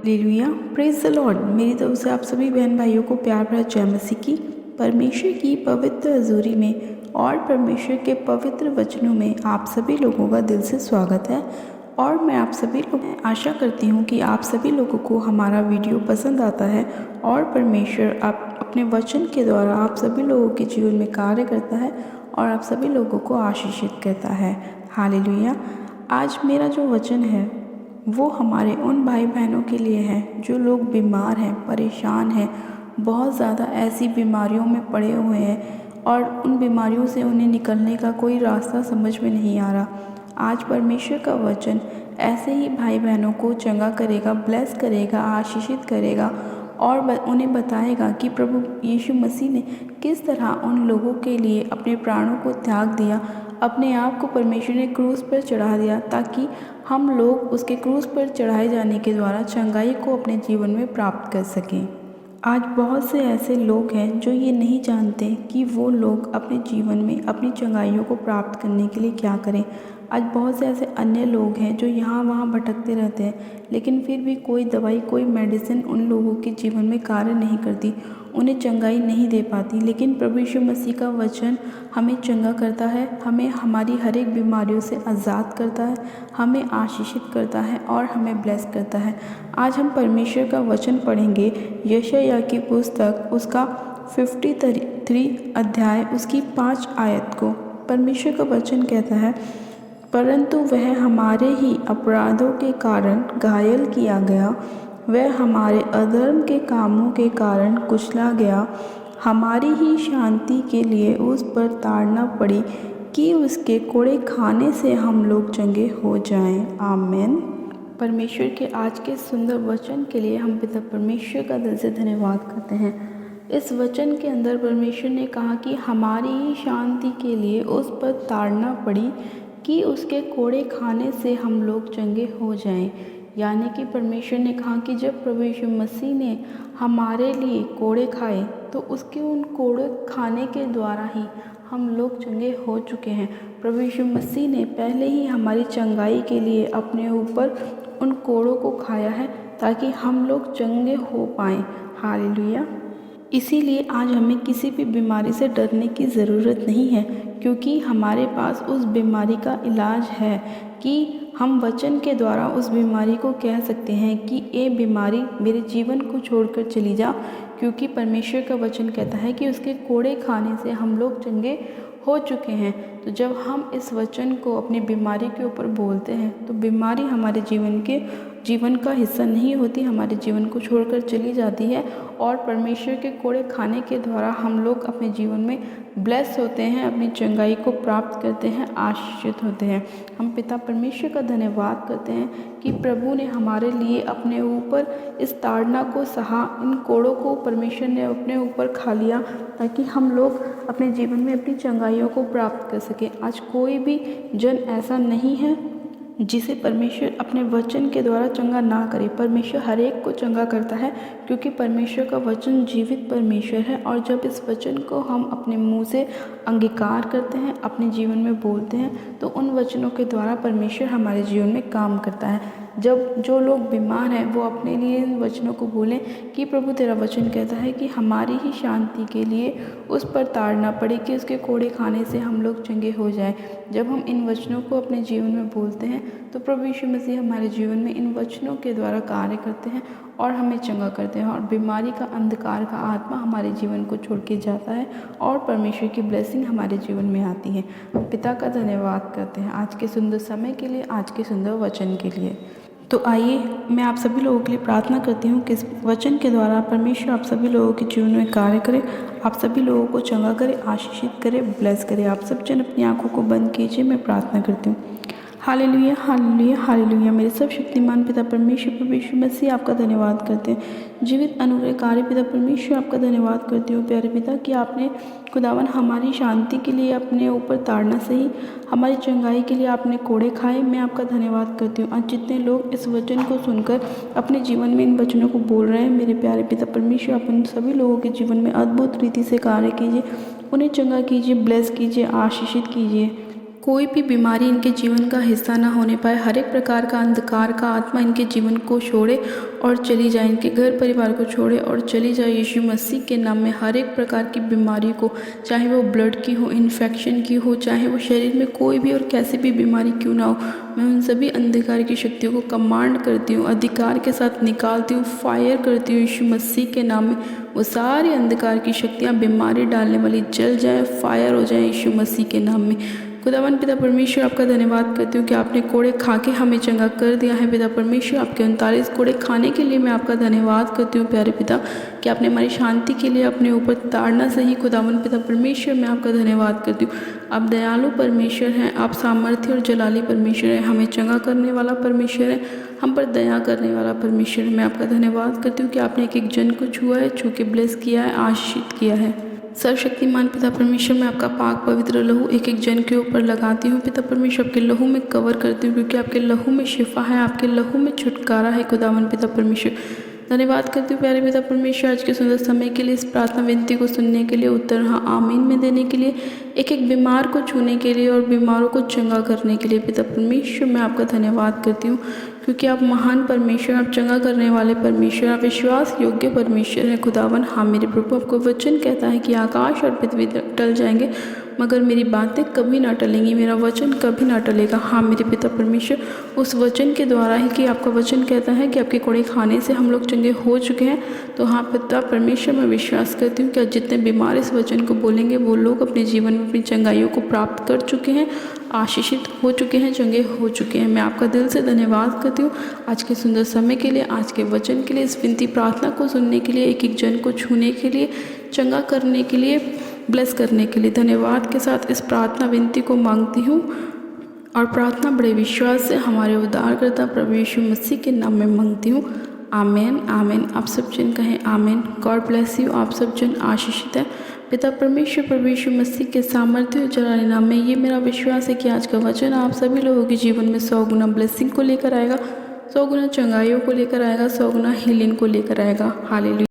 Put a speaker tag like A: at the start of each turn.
A: Hallelujah, praise the Lord. मेरी तरफ से आप सभी बहन भाइयों को प्यार भरा जय मसीह की। परमेश्वर की पवित्र हजूरी में और परमेश्वर के पवित्र वचनों में आप सभी लोगों का दिल से स्वागत है। और मैं आप सभी लोग आशा करती हूँ कि आप सभी लोगों को हमारा वीडियो पसंद आता है और परमेश्वर आप अपने वचन के द्वारा आप सभी लोगों के जीवन में कार्य करता है और आप सभी लोगों को आशीषित करता है। हालेलुया। आज मेरा जो वचन है वो हमारे उन भाई बहनों के लिए है जो लोग बीमार हैं, परेशान हैं, बहुत ज़्यादा ऐसी बीमारियों में पड़े हुए हैं और उन बीमारियों से उन्हें निकलने का कोई रास्ता समझ में नहीं आ रहा। आज परमेश्वर का वचन ऐसे ही भाई बहनों को चंगा करेगा, ब्लेस करेगा, आशीषित करेगा और उन्हें बताएगा कि प्रभु यीशु मसीह ने किस तरह उन लोगों के लिए अपने प्राणों को त्याग दिया, अपने आप को परमेश्वर ने क्रूस पर चढ़ा दिया ताकि हम लोग उसके क्रूस पर चढ़ाए जाने के द्वारा चंगाई को अपने जीवन में प्राप्त कर सकें। आज बहुत से ऐसे लोग हैं जो ये नहीं जानते कि वो लोग अपने जीवन में अपनी चंगाइयों को प्राप्त करने के लिए क्या करें। आज बहुत से ऐसे अन्य लोग हैं जो यहाँ वहाँ भटकते रहते हैं, लेकिन फिर भी कोई दवाई, कोई मेडिसिन उन लोगों के जीवन में कार्य नहीं करती, उन्हें चंगाई नहीं दे पाती। लेकिन प्रभु यीशु मसीह का वचन हमें चंगा करता है, हमें हमारी हर एक बीमारियों से आज़ाद करता है, हमें आशीषित करता है और हमें ब्लेस करता है। आज हम परमेश्वर का वचन पढ़ेंगे, यशायाह की पुस्तक उसका 53 अध्याय उसकी 5 आयत को। परमेश्वर का वचन कहता है, परंतु वह हमारे ही अपराधों के कारण घायल किया गया, वह हमारे अधर्म के कामों के कारण कुचला गया, हमारी ही शांति के लिए उस पर ताड़ना पड़ी कि उसके कोड़े खाने से हम लोग चंगे हो जाएं। आमीन। परमेश्वर के आज के सुंदर वचन के लिए हम पिता परमेश्वर का दिल से धन्यवाद करते हैं। इस वचन के अंदर परमेश्वर ने कहा कि हमारी ही शांति के लिए उस पर ताड़ना पड़ी कि उसके कोड़े खाने से हम लोग चंगे हो जाएं। यानी कि परमेश्वर ने कहा कि जब प्रभु यीशु मसीह ने हमारे लिए कोड़े खाए तो उसके उन कोड़े खाने के द्वारा ही हम लोग चंगे हो चुके हैं। प्रभु यीशु मसीह ने पहले ही हमारी चंगाई के लिए अपने ऊपर उन कोड़ों को खाया है ताकि हम लोग चंगे हो पाएँ। हालेलुया। इसीलिए आज हमें किसी भी बीमारी से डरने की ज़रूरत नहीं है, क्योंकि हमारे पास उस बीमारी का इलाज है कि हम वचन के द्वारा उस बीमारी को कह सकते हैं कि ये बीमारी मेरे जीवन को छोड़कर चली जा, क्योंकि परमेश्वर का वचन कहता है कि उसके कोड़े खाने से हम लोग चंगे हो चुके हैं। तो जब हम इस वचन को अपनी बीमारी के ऊपर बोलते हैं तो बीमारी हमारे जीवन का हिस्सा नहीं होती, हमारे जीवन को छोड़कर चली जाती है और परमेश्वर के कोड़े खाने के द्वारा हम लोग अपने जीवन में ब्लेस होते हैं, अपनी चंगाई को प्राप्त करते हैं, आशीषित होते हैं। हम पिता परमेश्वर का धन्यवाद करते हैं कि प्रभु ने हमारे लिए अपने ऊपर इस ताड़ना को सहा, इन कोड़ों को परमेश्वर ने अपने ऊपर खा लिया ताकि हम लोग अपने जीवन में अपनी चंगाइयों को प्राप्त कर सकें। आज कोई भी जन ऐसा नहीं है जिसे परमेश्वर अपने वचन के द्वारा चंगा ना करे। परमेश्वर हर एक को चंगा करता है, क्योंकि परमेश्वर का वचन जीवित परमेश्वर है। और जब इस वचन को हम अपने मुंह से अंगीकार करते हैं, अपने जीवन में बोलते हैं, तो उन वचनों के द्वारा परमेश्वर हमारे जीवन में काम करता है। जब जो लोग बीमार हैं वो अपने लिए इन वचनों को बोलें कि प्रभु तेरा वचन कहता है कि हमारी ही शांति के लिए उस पर ताड़ना पड़े कि उसके कोड़े खाने से हम लोग चंगे हो जाएं। जब हम इन वचनों को अपने जीवन में बोलते हैं तो प्रभु यीशु मसीह हमारे जीवन में इन वचनों के द्वारा कार्य करते हैं और हमें चंगा करते हैं और बीमारी का, अंधकार का आत्मा हमारे जीवन को छोड़ के जाता है और परमेश्वर की ब्लेसिंग हमारे जीवन में आती है। हम पिता का धन्यवाद करते हैं आज के सुंदर समय के लिए, आज के सुंदर वचन के लिए। तो आइए मैं आप सभी लोगों के लिए प्रार्थना करती हूँ कि इस वचन के द्वारा परमेश्वर आप सभी लोगों के जीवन में कार्य करे, आप सभी लोगों को चंगा करे, आशीषित करे, ब्लेस करे। आप सब जन अपनी आंखों को बंद कीजिए, मैं प्रार्थना करती हूँ। Hallelujah, hallelujah, hallelujah. मेरे सब शक्तिमान पिता परमेश्वर प्रभु यीशु मसीह आपका धन्यवाद करते हैं। जीवित अनुग्रहकारी पिता परमेश्वर आपका धन्यवाद करती हूँ प्यारे पिता कि आपने खुदावन हमारी शांति के लिए अपने ऊपर ताड़ना सही, हमारी चंगाई के लिए आपने कोड़े खाए। मैं आपका धन्यवाद करती हूँ। आज जितने लोग इस वचन को सुनकर अपने जीवन में इन वचनों को बोल रहे हैं, मेरे प्यारे पिता परमेश्वर आप उन सभी लोगों के जीवन में अद्भुत रीति से कार्य कीजिए, उन्हें चंगा कीजिए, ब्लेस कीजिए, आशीषित कीजिए। कोई भी बीमारी इनके जीवन का हिस्सा ना होने पाए। हर एक प्रकार का अंधकार का आत्मा इनके जीवन को छोड़े और चली जाए, इनके घर परिवार को छोड़े और चली जाए। यीशु मसीह के नाम में हर एक प्रकार की बीमारी को, चाहे वो ब्लड की हो, इन्फेक्शन की हो, चाहे वो शरीर में कोई भी और कैसी भी बीमारी क्यों ना हो, मैं उन सभी अंधकार की शक्तियों को कमांड करती हूँ, अधिकार के साथ निकालती हूँ, फायर करती हूँ यीशु मसीह के नाम में। वो सारी अंधकार की शक्तियाँ बीमारी डालने वाली जल जाए, फायर हो जाए यीशु मसीह के नाम में। खुदावन पिता परमेश्वर, आपका धन्यवाद करती हूँ कि आपने कोड़े खा के हमें चंगा कर दिया है। पिता परमेश्वर, आपके 39 कोड़े खाने के लिए मैं आपका धन्यवाद करती हूँ प्यारे पिता, कि आपने हमारी शांति के लिए अपने ऊपर ताड़ना सही। खुदावन पिता परमेश्वर, मैं आपका धन्यवाद करती हूँ। आप दयालु परमेश्वर हैं, आप सामर्थ्य और जलाली परमेश्वर हैं, हमें चंगा करने वाला परमेश्वर है, हम पर दया करने वाला परमेश्वर है। मैं आपका धन्यवाद करती हूँ कि आपने एक एक जन को छुआ है, छू के ब्लेस किया है, आशीषित किया है। सर्वशक्तिमान पिता परमेश्वर, मैं आपका पाक पवित्र लहू एक एक जन के ऊपर लगाती हूँ। पिता परमेश्वर, आपके लहू में कवर करती हूँ, क्योंकि आपके लहू में शिफा है, आपके लहू में छुटकारा है। खुदावन पिता परमेश्वर, धन्यवाद करती हूँ प्यारे पिता परमेश्वर, आज के सुंदर समय के लिए, इस प्रार्थना विनती को सुनने के लिए, उत्तर हाँ आमीन में देने के लिए, एक एक बीमार को छूने के लिए और बीमारों को चंगा करने के लिए। पिता परमेश्वर, मैं आपका धन्यवाद करती हूँ, क्योंकि आप महान परमेश्वर, आप चंगा करने वाले परमेश्वर, आप विश्वास योग्य परमेश्वर हैं। खुदावन, हाँ मेरे प्रभु, आपको वचन कहता है कि आकाश और पृथ्वी टल जाएंगे मगर मेरी बातें कभी ना टलेंगी, मेरा वचन कभी ना टलेगा। हाँ मेरे पिता परमेश्वर, उस वचन के द्वारा ही कि आपका वचन कहता है कि आपके कोड़े खाने से हम लोग चंगे हो चुके हैं। तो हाँ पिता परमेश्वर, मैं विश्वास करती हूँ कि जितने बीमार इस वचन को बोलेंगे वो लोग अपने जीवन में अपनी चंगाइयों को प्राप्त कर चुके हैं, आशीषित हो चुके हैं, चंगे हो चुके हैं। मैं आपका दिल से धन्यवाद करती हूँ आज के सुंदर समय के लिए, आज के वचन के लिए, इस विनती प्रार्थना को सुनने के लिए, एक एक जन को छूने के लिए, चंगा करने के लिए, ब्लेस करने के लिए। धन्यवाद के साथ इस प्रार्थना विनती को मांगती हूँ और प्रार्थना बड़े विश्वास से हमारे उद्धारकर्ता प्रभु यीशु मसीह के नाम में मांगती हूँ। आमेन आमेन। आप सब जन कहें आमेन। God bless you. आप सब जन आशीषित है पिता परमेश्वर प्रभु यीशु मसीह के सामर्थ्य और जलाली नाम में। ये मेरा विश्वास है कि आज का वचन आप सभी लोगों के जीवन में 100 गुना ब्लेसिंग को लेकर आएगा, 100 गुना चंगाइयों को लेकर आएगा, 100 गुना हीलिंग को लेकर आएगा। हालेलुया।